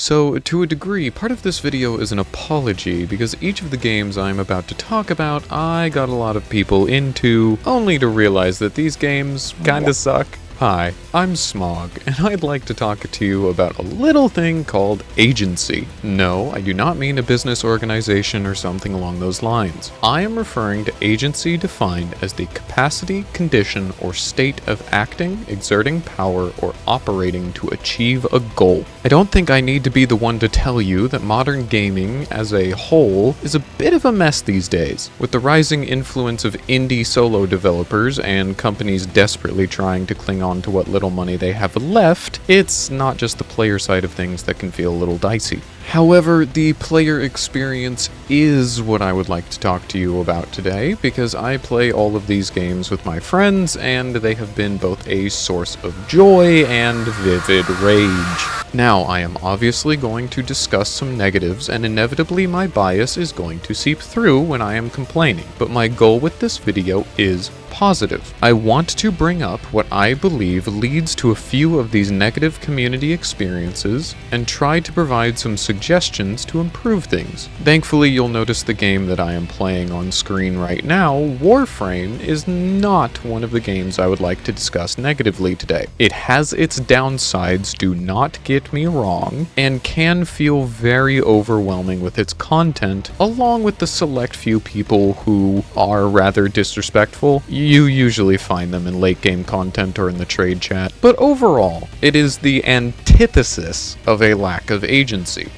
So, to a degree, part of this video is an apology, because each of the games I'm about to talk about, I got a lot of people into, only to realize that these games kinda suck. Hi, I'm Smog, and I'd like to talk to you about a little thing called agency. No, I do not mean a business organization or something along those lines. I am referring to agency defined as the capacity, condition, or state of acting, exerting power, or operating to achieve a goal. I don't think I need to be the one to tell you that modern gaming as a whole is a bit of a mess these days. With the rising influence of indie solo developers and companies desperately trying to cling on to what little money they have left, it's not just the player side of things that can feel a little dicey. However, the player experience is what I would like to talk to you about today, because I play all of these games with my friends, and they have been both a source of joy and vivid rage. Now, I am obviously going to discuss some negatives, and inevitably my bias is going to seep through when I am complaining, but my goal with this video is positive. I want to bring up what I believe leads to a few of these negative community experiences, and try to provide some suggestions to improve things. Thankfully, you'll notice the game that I am playing on screen right now, Warframe, is not one of the games I would like to discuss negatively today. It has its downsides, do not get me wrong, and can feel very overwhelming with its content, along with the select few people who are rather disrespectful. You usually find them in late game content or in the trade chat, but overall, it is the antithesis of a lack of agency.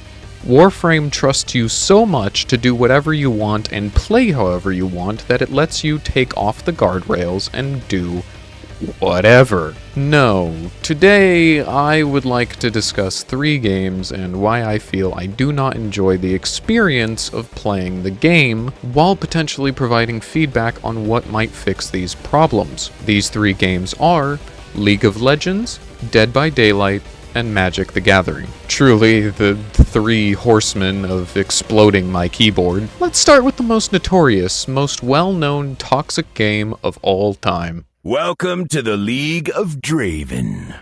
Warframe trusts you so much to do whatever you want and play however you want that it lets you take off the guardrails and do whatever. No, today I would like to discuss 3 games and why I feel I do not enjoy the experience of playing the game, while potentially providing feedback on what might fix these problems. These 3 games are League of Legends, Dead by Daylight, and Magic the Gathering. Truly, the 3 horsemen of exploding my keyboard. Let's start with the most notorious, most well-known toxic game of all time. Welcome to the League of Draven.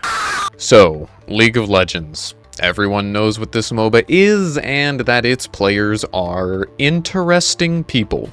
So, League of Legends. Everyone knows what this MOBA is, and that its players are interesting people.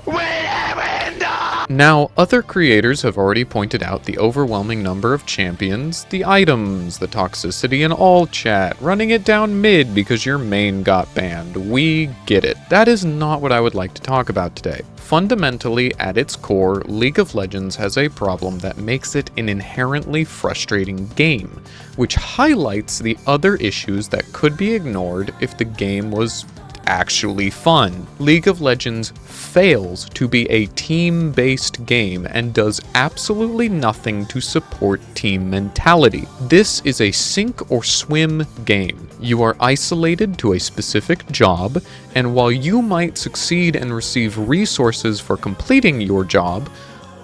Now, other creators have already pointed out the overwhelming number of champions, the items, the toxicity in all chat, running it down mid because your main got banned. We get it. That is not what I would like to talk about today. Fundamentally, at its core, League of Legends has a problem that makes it an inherently frustrating game, which highlights the other issues that could be ignored if the game was actually fun. League of Legends fails to be a team-based game and does absolutely nothing to support team mentality. This is a sink or swim game. You are isolated to a specific job, and while you might succeed and receive resources for completing your job,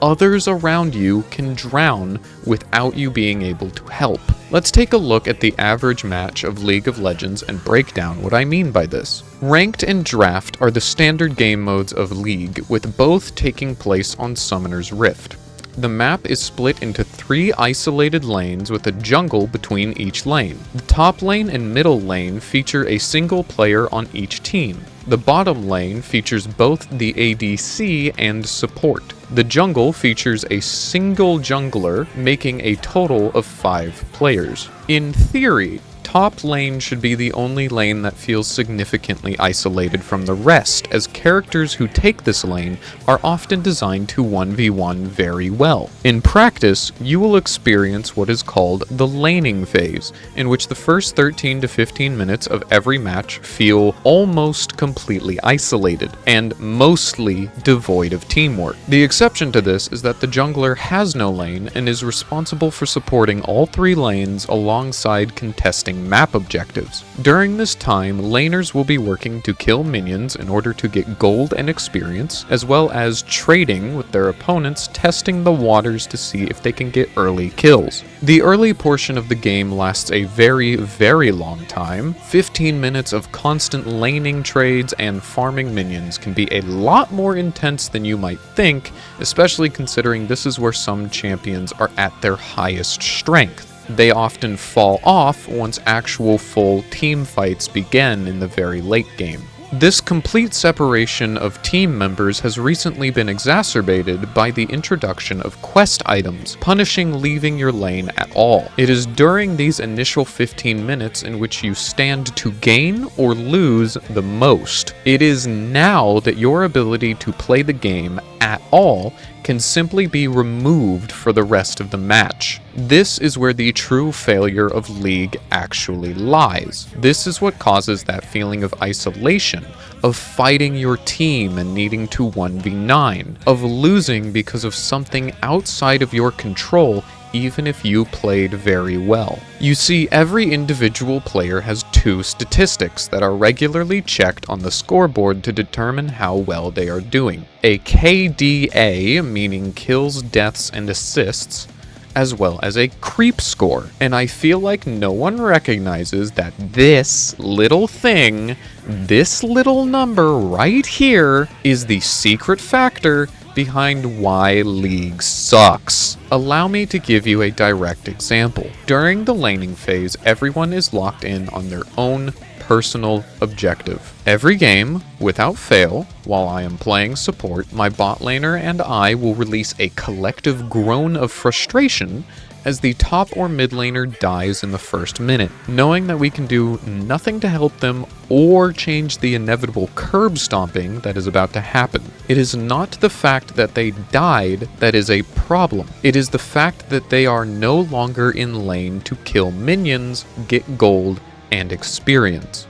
others around you can drown without you being able to help. Let's take a look at the average match of League of Legends and break down what I mean by this. Ranked and Draft are the standard game modes of League, with both taking place on Summoner's Rift. The map is split into 3 isolated lanes with a jungle between each lane. The top lane and middle lane feature a single player on each team. The bottom lane features both the ADC and support. The jungle features a single jungler, making a total of 5 players. In theory, top lane should be the only lane that feels significantly isolated from the rest, as characters who take this lane are often designed to 1v1 very well. In practice, you will experience what is called the laning phase, in which the first 13 to 15 minutes of every match feel almost completely isolated, and mostly devoid of teamwork. The exception to this is that the jungler has no lane and is responsible for supporting all 3 lanes alongside contesting map objectives. During this time, laners will be working to kill minions in order to get gold and experience, as well as trading with their opponents, testing the waters to see if they can get early kills. The early portion of the game lasts a very, very long time. 15 minutes of constant laning trades and farming minions can be a lot more intense than you might think, especially considering this is where some champions are at their highest strength. They often fall off once actual full team fights begin in the very late game. This complete separation of team members has recently been exacerbated by the introduction of quest items, punishing leaving your lane at all. It is during these initial 15 minutes in which you stand to gain or lose the most. It is now that your ability to play the game at all can simply be removed for the rest of the match. This is where the true failure of League actually lies. This is what causes that feeling of isolation, of fighting your team and needing to 1v9, of losing because of something outside of your control, even if you played very well. You see, every individual player has two statistics that are regularly checked on the scoreboard to determine how well they are doing. A KDA, meaning kills, deaths, and assists, as well as a creep score. And I feel like no one recognizes that this little thing, this little number right here, is the secret factor behind why League sucks. Allow me to give you a direct example. During the laning phase, everyone is locked in on their own personal objective. Every game, without fail, while I am playing support, my bot laner and I will release a collective groan of frustration as the top or mid laner dies in the first minute, knowing that we can do nothing to help them or change the inevitable curb stomping that is about to happen. It is not the fact that they died that is a problem. It is the fact that they are no longer in lane to kill minions, get gold, and experience.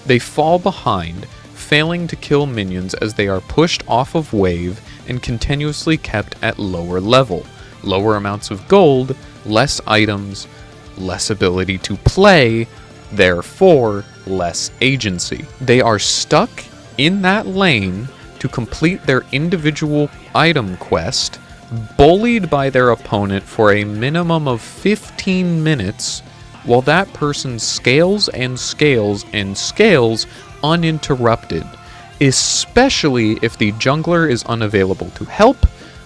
They fall behind, failing to kill minions as they are pushed off of wave and continuously kept at lower level. Lower amounts of gold, less items, less ability to play, therefore less agency. They are stuck in that lane to complete their individual item quest, bullied by their opponent for a minimum of 15 minutes, while that person scales and scales and scales uninterrupted, especially if the jungler is unavailable to help,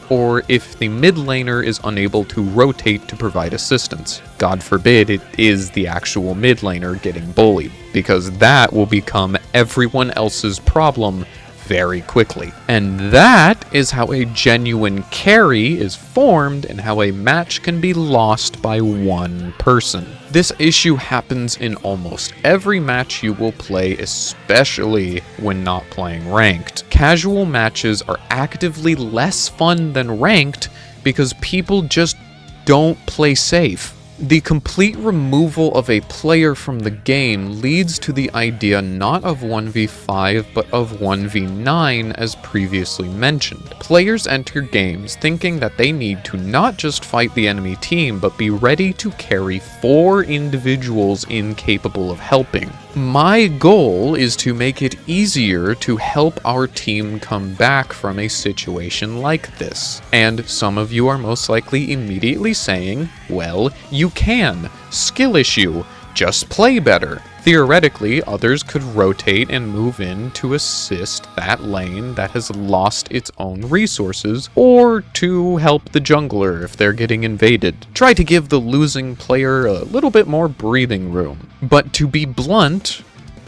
or if the mid laner is unable to rotate to provide assistance. God forbid it is the actual mid laner getting bullied, because that will become everyone else's problem very quickly. And that is how a genuine carry is formed and how a match can be lost by one person. This issue happens in almost every match you will play, especially when not playing ranked. Casual matches are actively less fun than ranked because people just don't play safe. The complete removal of a player from the game leads to the idea not of 1v5 but of 1v9 as previously mentioned. Players enter games thinking that they need to not just fight the enemy team but be ready to carry 4 individuals incapable of helping. My goal is to make it easier to help our team come back from a situation like this. And some of you are most likely immediately saying, well, you can. Skill issue. Just play better. Theoretically, others could rotate and move in to assist that lane that has lost its own resources, or to help the jungler if they're getting invaded. Try to give the losing player a little bit more breathing room. But to be blunt,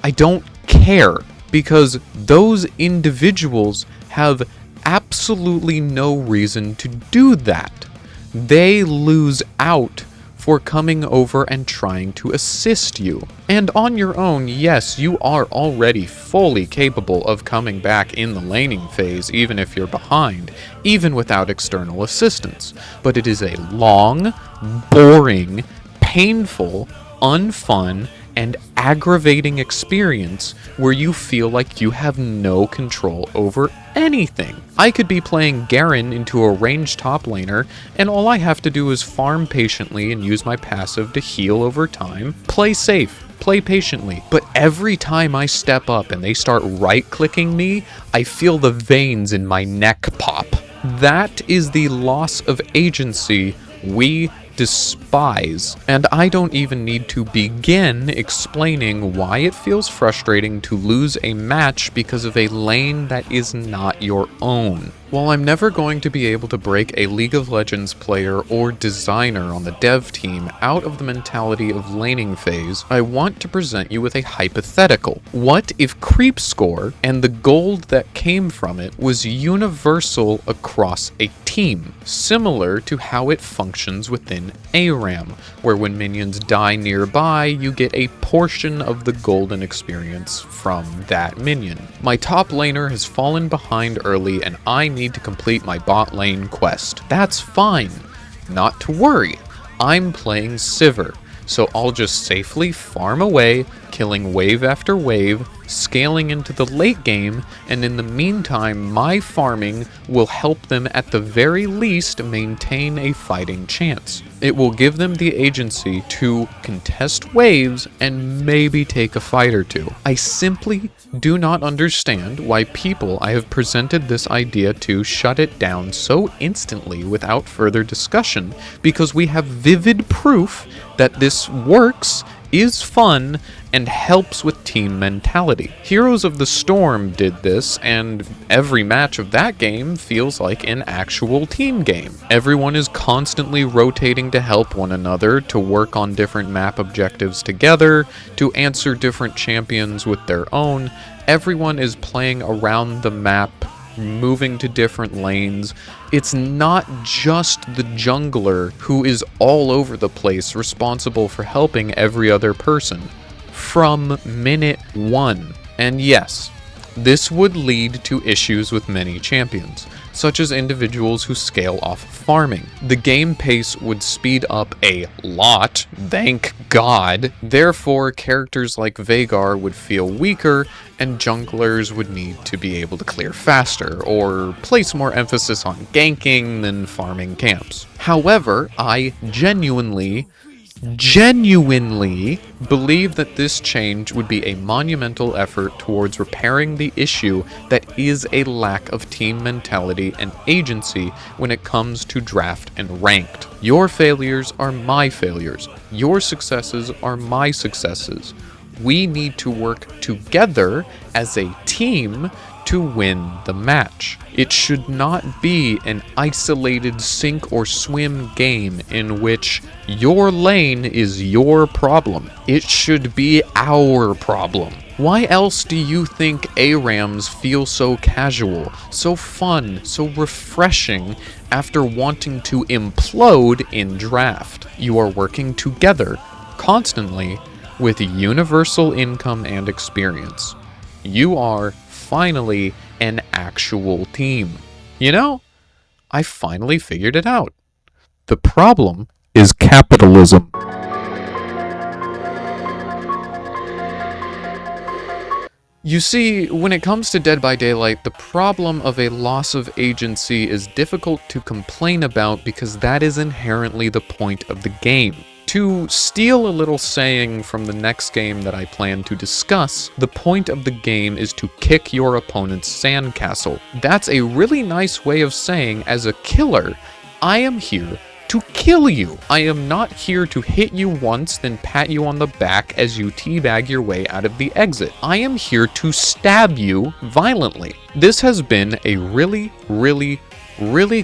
I don't care, because those individuals have absolutely no reason to do that. They lose out for coming over and trying to assist you. And on your own, yes, you are already fully capable of coming back in the laning phase even if you're behind, even without external assistance. But it is a long, boring, painful, unfun, and aggravating experience where you feel like you have no control over anything. I could be playing Garen into a ranged top laner, and all I have to do is farm patiently and use my passive to heal over time, play safe, play patiently. But every time I step up and they start right-clicking me, I feel the veins in my neck pop. That is the loss of agency we despise. despise. And I don't even need to begin explaining why it feels frustrating to lose a match because of a lane that is not your own. While I'm never going to be able to break a League of Legends player or designer on the dev team out of the mentality of laning phase, I want to present you with a hypothetical. What if creep score and the gold that came from it was universal across a team, similar to how it functions within ARAM, where when minions die nearby, you get a portion of the golden experience from that minion. My top laner has fallen behind early and I need to complete my bot lane quest. That's fine. Not to worry. I'm playing Sivir, so I'll just safely farm away, killing wave after wave, scaling into the late game, and in the meantime, my farming will help them at the very least maintain a fighting chance. It will give them the agency to contest waves and maybe take a fight or two. I simply do not understand why people I have presented this idea to shut it down so instantly without further discussion, because we have vivid proof that this works, is fun, and helps with team mentality. Heroes of the Storm did this, and every match of that game feels like an actual team game. Everyone is constantly rotating to help one another, to work on different map objectives together, to answer different champions with their own. Everyone is playing around the map, moving to different lanes. It's not just the jungler who is all over the place responsible for helping every other person from minute one. And yes, this would lead to issues with many champions, such as individuals who scale off farming. The game pace would speed up a lot, thank God. Therefore, characters like Veigar would feel weaker, and junglers would need to be able to clear faster, or place more emphasis on ganking than farming camps. However, I genuinely believe that this change would be a monumental effort towards repairing the issue that is a lack of team mentality and agency when it comes to draft and ranked. Your failures are my failures. Your successes are my successes. We need to work together as a team to win the match. It should not be an isolated sink or swim game in which your lane is your problem. It should be our problem. Why else do you think ARAMs feel so casual, so fun, so refreshing after wanting to implode in draft? You are working together, constantly, with universal income and experience. You are finally an actual team. You know, I finally figured it out. The problem is capitalism. You see, when it comes to Dead by Daylight, the problem of a loss of agency is difficult to complain about because that is inherently the point of the game. To steal a little saying from the next game that I plan to discuss, the point of the game is to kick your opponent's sandcastle. That's a really nice way of saying, as a killer, I am here to kill you. I am not here to hit you once, then pat you on the back as you teabag your way out of the exit. I am here to stab you violently. This has been a really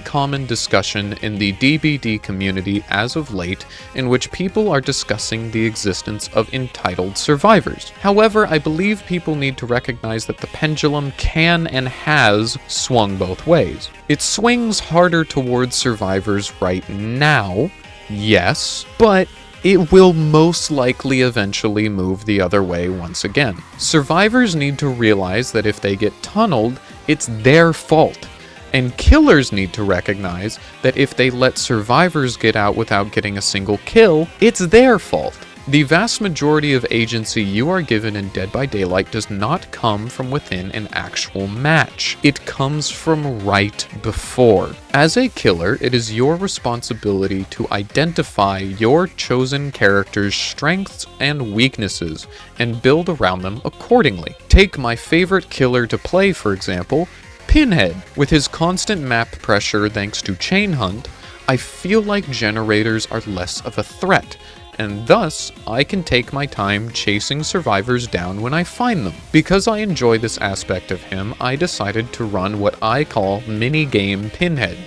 common discussion in the DBD community as of late, in which people are discussing the existence of entitled survivors. However, I believe people need to recognize that the pendulum can and has swung both ways. It swings harder towards survivors right now, yes, but it will most likely eventually move the other way once again. Survivors need to realize that if they get tunneled, it's their fault. And killers need to recognize that if they let survivors get out without getting a single kill, it's their fault. The vast majority of agency you are given in Dead by Daylight does not come from within an actual match. It comes from right before. As a killer, it is your responsibility to identify your chosen character's strengths and weaknesses and build around them accordingly. Take my favorite killer to play, for example, Pinhead. With his constant map pressure thanks to Chain Hunt, I feel like generators are less of a threat, and thus I can take my time chasing survivors down when I find them. Because I enjoy this aspect of him, I decided to run what I call Minigame Pinhead,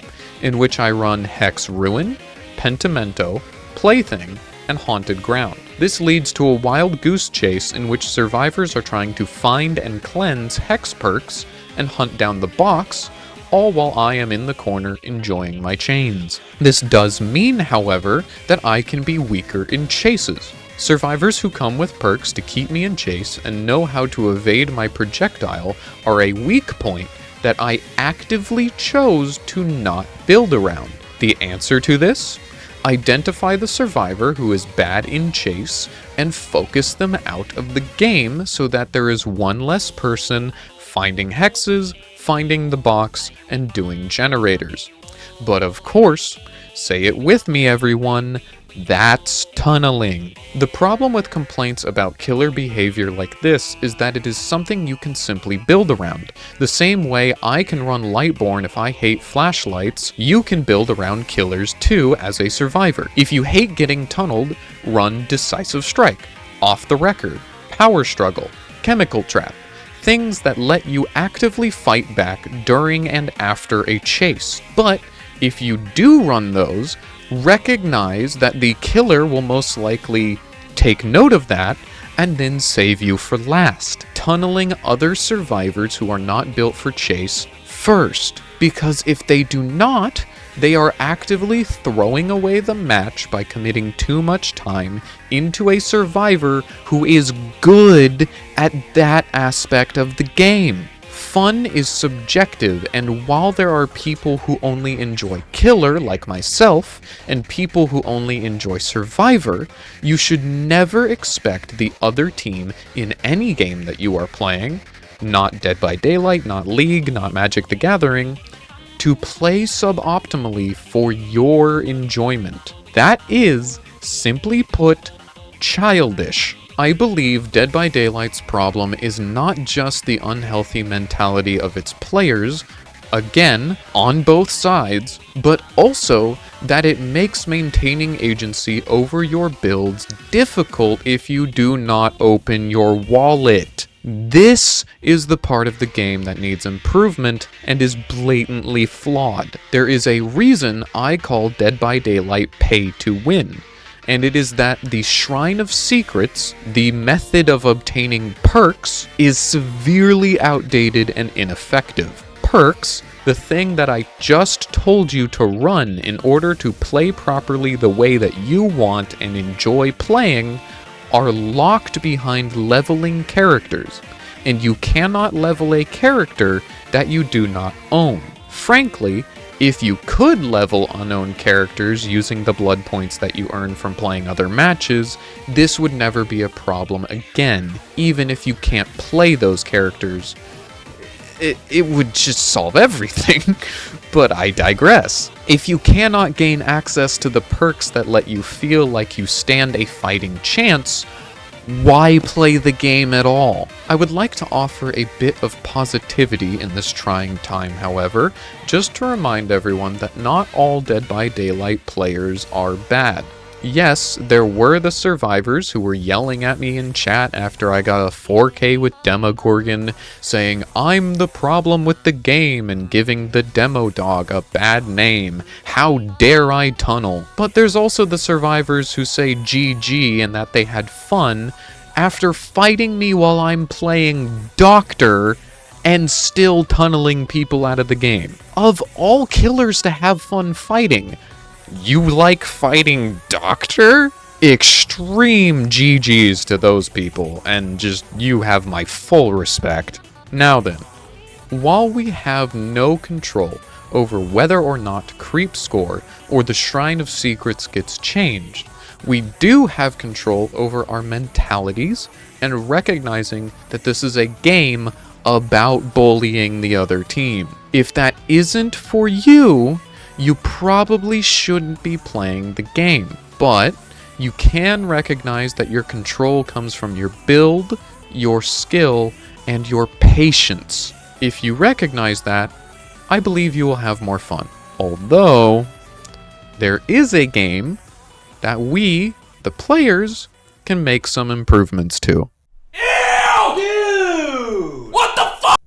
in which I run Hex Ruin, Pentimento, Plaything, and Haunted Ground. This leads to a wild goose chase in which survivors are trying to find and cleanse hex perks and hunt down the box, all while I am in the corner enjoying my chains. This does mean, however, that I can be weaker in chases. Survivors who come with perks to keep me in chase and know how to evade my projectile are a weak point that I actively chose to not build around. The answer to this? Identify the survivor who is bad in chase and focus them out of the game so that there is one less person finding hexes, finding the box, and doing generators. But of course, say it with me everyone, that's tunneling. The problem with complaints about killer behavior like this is that it is something you can simply build around. The same way I can run Lightborn if I hate flashlights, you can build around killers too as a survivor. If you hate getting tunneled, run Decisive Strike, Off the Record, Power Struggle, Chemical Trap. Things that let you actively fight back during and after a chase. But if you do run those, recognize that the killer will most likely take note of that and then save you for last, tunneling other survivors who are not built for chase first. Because if they do not, they are actively throwing away the match by committing too much time into a survivor who is good at that aspect of the game. Fun is subjective, and while there are people who only enjoy killer, like myself, and people who only enjoy survivor, you should never expect the other team in any game that you are playing, not Dead by Daylight, not League, not Magic the Gathering, to play suboptimally for your enjoyment. That is, simply put, childish. I believe Dead by Daylight's problem is not just the unhealthy mentality of its players, again, on both sides, but also that it makes maintaining agency over your builds difficult if you do not open your wallet. This is the part of the game that needs improvement and is blatantly flawed. There is a reason I call Dead by Daylight pay to win, and it is that the Shrine of Secrets, the method of obtaining perks, is severely outdated and ineffective. Perks, the thing that I just told you to run in order to play properly the way that you want and enjoy playing, are locked behind leveling characters, and you cannot level a character that you do not own. Frankly, if you could level unknown characters using the blood points that you earn from playing other matches, this would never be a problem again, even if you can't play those characters. It would just solve everything, but I digress. If you cannot gain access to the perks that let you feel like you stand a fighting chance, why play the game at all? I would like to offer a bit of positivity in this trying time, however, just to remind everyone that not all Dead by Daylight players are bad. Yes, there were the survivors who were yelling at me in chat after I got a 4K with Demogorgon, saying I'm the problem with the game and giving the demo dog a bad name. How dare I tunnel? But there's also the survivors who say GG and that they had fun after fighting me while I'm playing Doctor and still tunneling people out of the game. Of all killers to have fun fighting, you like fighting Doctor? Extreme GGs to those people, and just you have my full respect. Now then, while we have no control over whether or not creep score or the Shrine of Secrets gets changed, we do have control over our mentalities and recognizing that this is a game about bullying the other team. If that isn't for you, you probably shouldn't be playing the game, but you can recognize that your control comes from your build, your skill, and your patience. If you recognize that, I believe you will have more fun. Although, there is a game that we, the players, can make some improvements to.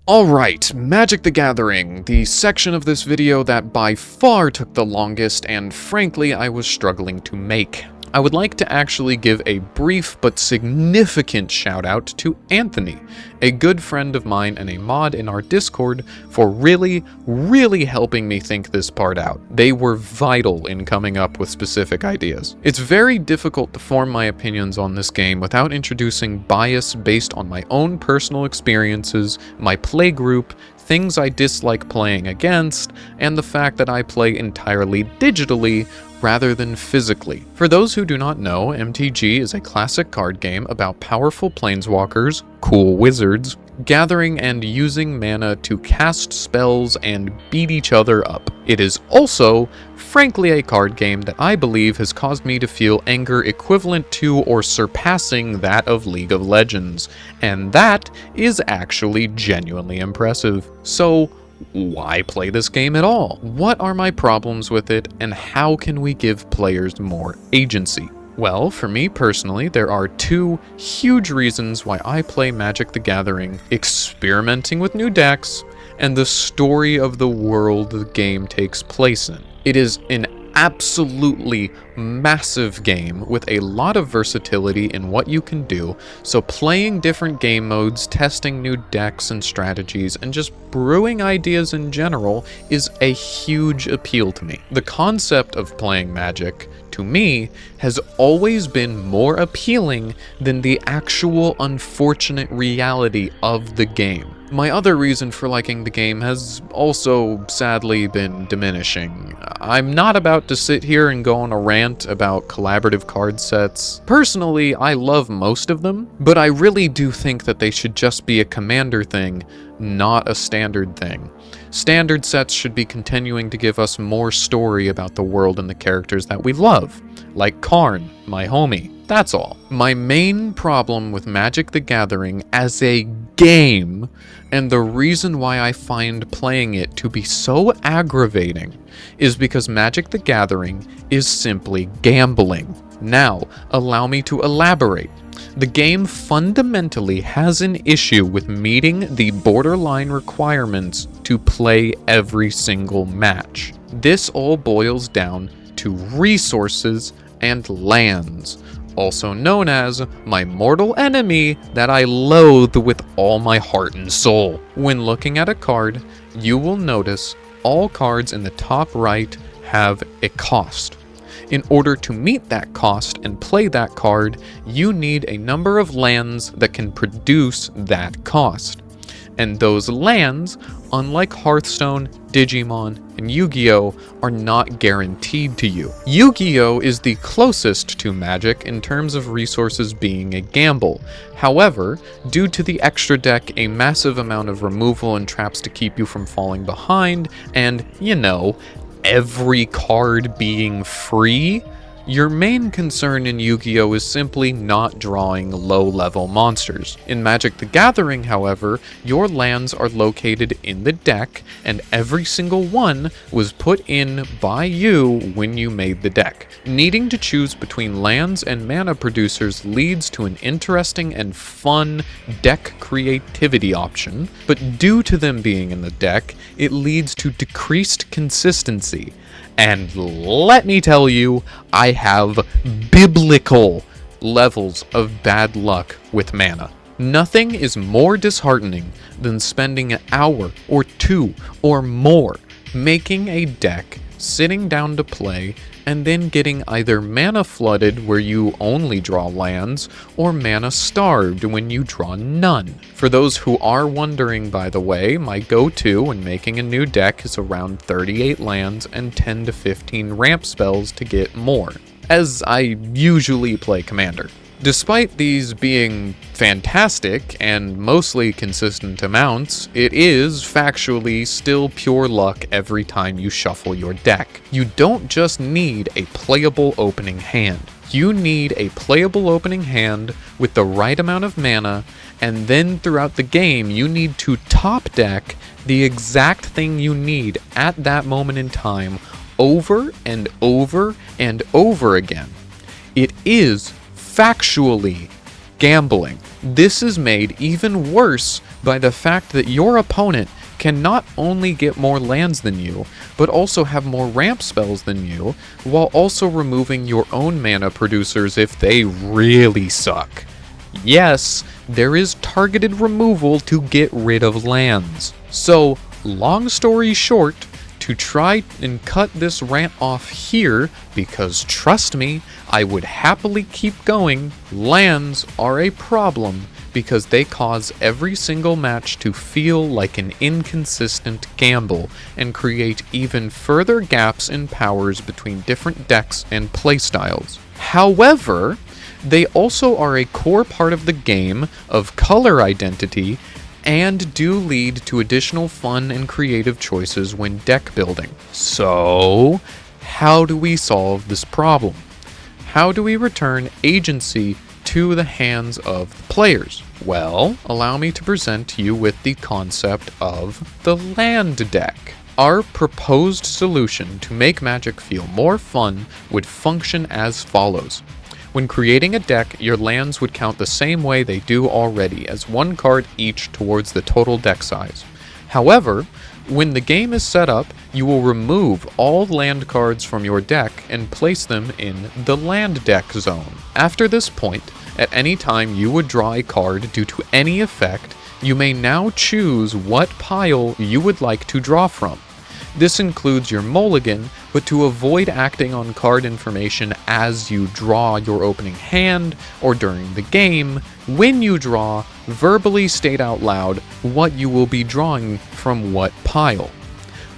Alright, Magic the Gathering, the section of this video that by far took the longest and frankly I was struggling to make. I would like to actually give a brief but significant shout out to Anthony, a good friend of mine and a mod in our Discord, for really helping me think this part out. They were vital in coming up with specific ideas. It's very difficult to form my opinions on this game without introducing bias based on my own personal experiences, my play group, things I dislike playing against, and the fact that I play entirely digitally rather than physically. For those who do not know, MTG is a classic card game about powerful planeswalkers, cool wizards, gathering and using mana to cast spells and beat each other up. It is also, frankly, a card game that I believe has caused me to feel anger equivalent to or surpassing that of League of Legends, and that is actually genuinely impressive. So, why play this game at all? What are my problems with it, and how can we give players more agency? Well, for me personally, there are two huge reasons why I play Magic the Gathering: experimenting with new decks, and the story of the world the game takes place in. It is an absolutely massive game with a lot of versatility in what you can do, so playing different game modes, testing new decks and strategies, and just brewing ideas in general is a huge appeal to me. The concept of playing Magic, to me, has always been more appealing than the actual unfortunate reality of the game. My other reason for liking the game has also sadly been diminishing. I'm not about to sit here and go on a rant about collaborative card sets. Personally, I love most of them, but I really do think that they should just be a Commander thing, not a standard thing. Standard sets should be continuing to give us more story about the world and the characters that we love, like Karn, my homie. That's all. My main problem with Magic the Gathering as a game, and the reason why I find playing it to be so aggravating, is because Magic the Gathering is simply gambling. Now, allow me to elaborate. The game fundamentally has an issue with meeting the borderline requirements to play every single match. This all boils down to resources and lands, also known as my mortal enemy that I loathe with all my heart and soul. When looking at a card, you will notice all cards in the top right have a cost. In order to meet that cost and play that card, you need a number of lands that can produce that cost. And those lands, unlike Hearthstone, Digimon, and Yu-Gi-Oh!, are not guaranteed to you. Yu-Gi-Oh! Is the closest to Magic in terms of resources being a gamble. However, due to the extra deck, a massive amount of removal and traps to keep you from falling behind, and, you know, every card being free, your main concern in Yu-Gi-Oh! Is simply not drawing low-level monsters. In Magic the Gathering, however, your lands are located in the deck, and every single one was put in by you when you made the deck. Needing to choose between lands and mana producers leads to an interesting and fun deck creativity option, but due to them being in the deck, it leads to decreased consistency. And let me tell you, I have biblical levels of bad luck with mana. Nothing is more disheartening than spending an hour or two or more making a deck, sitting down to play, and then getting either mana flooded where you only draw lands, or mana starved when you draw none. For those who are wondering, by the way, my go-to when making a new deck is around 38 lands and 10 to 15 ramp spells to get more, as I usually play Commander. Despite these being fantastic and mostly consistent amounts, it is factually still pure luck every time you shuffle your deck. You don't just need a playable opening hand. You need a playable opening hand with the right amount of mana, and then throughout the game you need to top deck the exact thing you need at that moment in time over and over and over again. It is factually gambling. This is made even worse by the fact that your opponent can not only get more lands than you, but also have more ramp spells than you, while also removing your own mana producers if they really suck. Yes, there is targeted removal to get rid of lands. So, long story short, to try and cut this rant off here, because trust me, I would happily keep going, lands are a problem because they cause every single match to feel like an inconsistent gamble and create even further gaps in powers between different decks and playstyles. However, they also are a core part of the game of color identity and do lead to additional fun and creative choices when deck building. So, how do we solve this problem? How do we return agency to the hands of the players? Well, allow me to present to you with the concept of the land deck. Our proposed solution to make Magic feel more fun would function as follows. When creating a deck, your lands would count the same way they do already, as one card each towards the total deck size. However, when the game is set up, you will remove all land cards from your deck and place them in the land deck zone. After this point, at any time you would draw a card due to any effect, you may now choose what pile you would like to draw from. This includes your mulligan, but to avoid acting on card information as you draw your opening hand or during the game, when you draw, verbally state out loud what you will be drawing from what pile.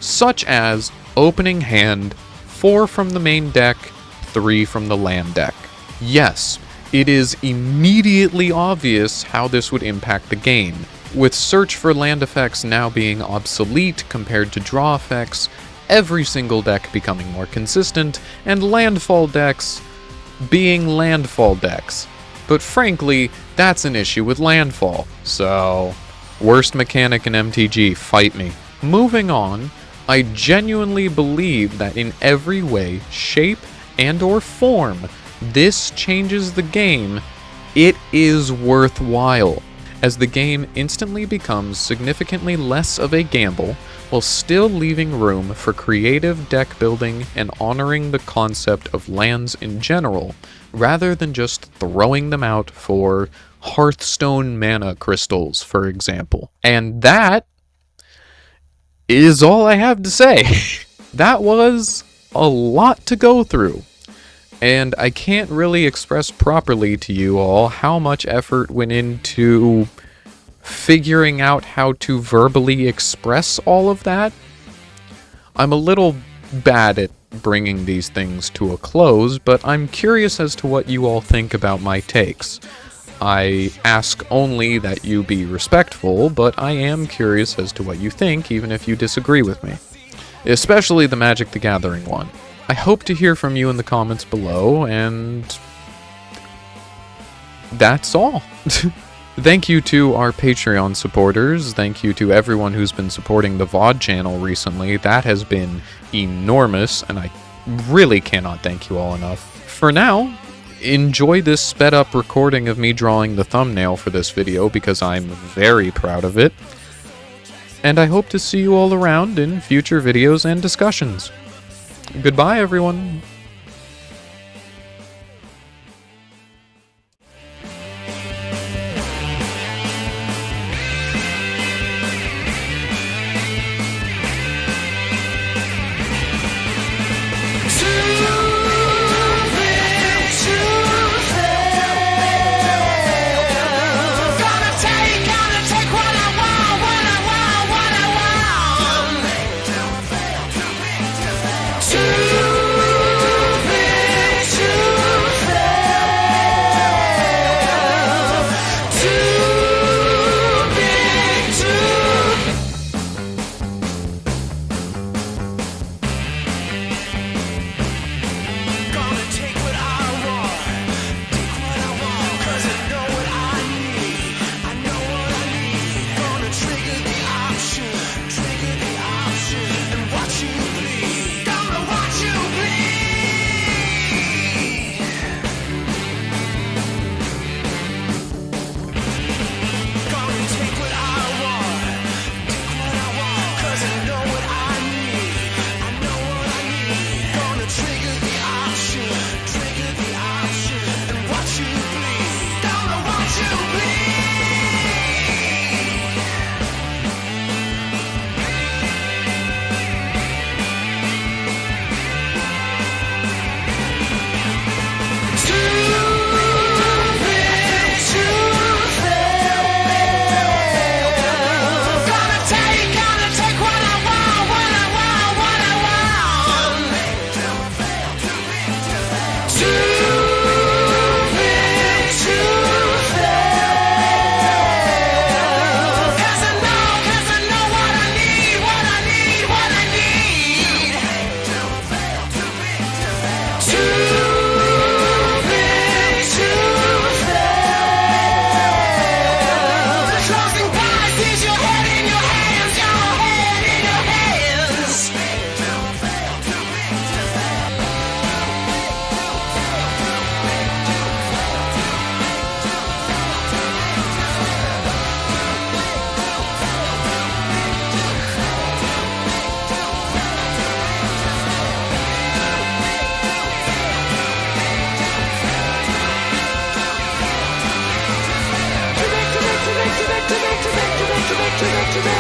Such as opening hand, 4 from the main deck, 3 from the land deck. Yes, it is immediately obvious how this would impact the game, with search for land effects now being obsolete compared to draw effects, every single deck becoming more consistent, and landfall decks being landfall decks. But frankly, that's an issue with landfall, so worst mechanic in MTG, fight me. Moving on, I genuinely believe that in every way, shape, and or form, this changes the game. It is worthwhile, as the game instantly becomes significantly less of a gamble, while still leaving room for creative deck building and honoring the concept of lands in general, rather than just throwing them out for Hearthstone mana crystals, for example. And that is all I have to say. That was a lot to go through, and I can't really express properly to you all how much effort went into figuring out how to verbally express all of that. I'm a little bad at bringing these things to a close, but I'm curious as to what you all think about my takes. I ask only that you be respectful, but I am curious as to what you think, even if you disagree with me. Especially the Magic the Gathering one. I hope to hear from you in the comments below, and that's all. Thank you to our Patreon supporters. Thank you to everyone who's been supporting the VOD channel recently. That has been enormous, and I really cannot thank you all enough. For now, enjoy this sped up recording of me drawing the thumbnail for this video because I'm very proud of it. And I hope to see you all around in future videos and discussions. Goodbye, everyone. Back to